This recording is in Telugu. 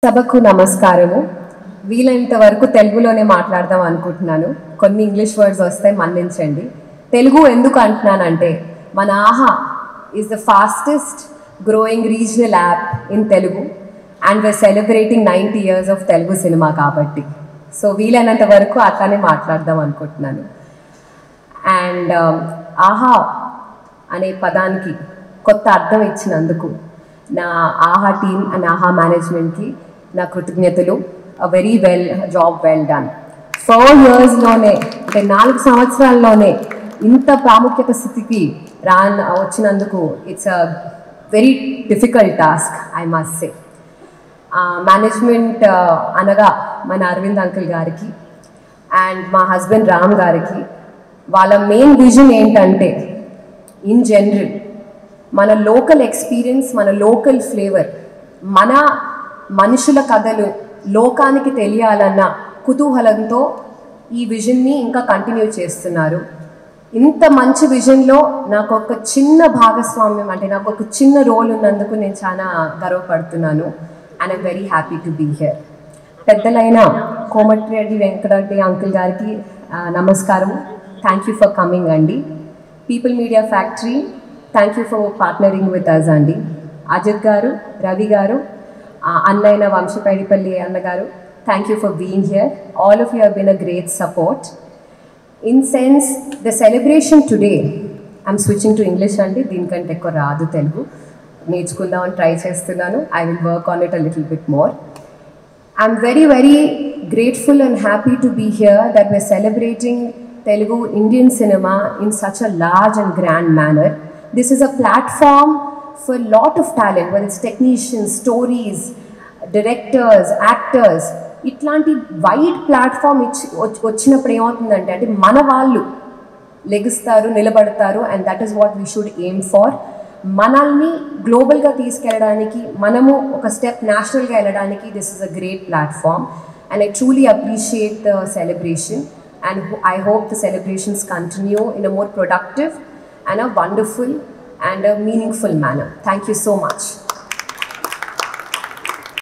సభకు నమస్కారము. వీలైనంత వరకు తెలుగులోనే మాట్లాడదాం అనుకుంటున్నాను. కొన్ని ఇంగ్లీష్ వర్డ్స్ వస్తాయి, మన్నించండి. తెలుగు ఎందుకు అంటున్నానంటే మన Aha is the fastest growing regional app in Telugu and we are celebrating 90 years of Telugu cinema కాబట్టి సో వీలైనంత వరకు అట్లానే మాట్లాడదాం అనుకుంటున్నాను. అండ్ ఆహా అనే పదానికి కొత్త అర్థం ఇచ్చినందుకు నా ఆహా టీమ్ అండ్ ఆహా మేనేజ్మెంట్కి నా కృతజ్ఞతలు. Very job well done. 4 yearsలోనే అంటే 4 సంవత్సరాల్లోనే ఇంత ప్రాముఖ్యత స్థితికి వచ్చినందుకు it's a very difficult task, I must say. Management అనగా మన అరవింద్ అంకుల్ గారికి అండ్ మా హస్బెండ్ రామ్ గారికి వాళ్ళ మెయిన్ విజన్ ఏంటంటే ఇన్ జనరల్ మన లోకల్ ఎక్స్పీరియన్స్, మన లోకల్ ఫ్లేవర్, మన మనుషుల కథలు లోకానికి తెలియాలన్న కుతూహలంతో ఈ విజన్ని ఇంకా కంటిన్యూ చేస్తున్నారు. ఇంత మంచి విజన్లో నాకు ఒక చిన్న భాగస్వామ్యం అంటే నాకు ఒక చిన్న రోల్ ఉన్నందుకు నేను చాలా గర్వపడుతున్నాను. And I'm very happy to be here. పెద్దలైన కోమటిరెడ్డి వెంకటరెడ్డి అంకుల్ గారికి నమస్కారం. థ్యాంక్ యూ ఫర్ కమింగ్ అండి. People media factory, thank you for partnering with us అండి. అజిత్ గారు, రవి గారు, అన్నైన వంశపైడిపల్లి అన్నగారు, thank you for being here. All of you have been a great support. In sense the celebration today, I'm switching to English అండి, దీనికంటే ఎక్కువ రాదు తెలుగు, నేర్చుకుందామని ట్రై చేస్తున్నాను. I will work on it a little bit more. I'm very grateful and happy to be here that we're celebrating Telugu Indian cinema in such a large and grand manner. This is a platform for a lot of talent, whether it's technicians, stories, directors, actors. ఇట్లాంటి వైడ్ ప్లాట్ఫామ్ వచ్చినప్పుడు ఏమవుతుందంటే అంటే మన వాళ్ళు లెగుస్తారు, నిలబడతారు. And that is what we should aim for. మనల్ని గ్లోబల్గా తీసుకెళ్ళడానికి, మనము ఒక స్టెప్ నేషనల్గా వెళ్ళడానికి this is a great platform. And I truly appreciate the celebration, and I hope the celebrations continue in a more productive and a wonderful and a meaningful manner. Thank you so much.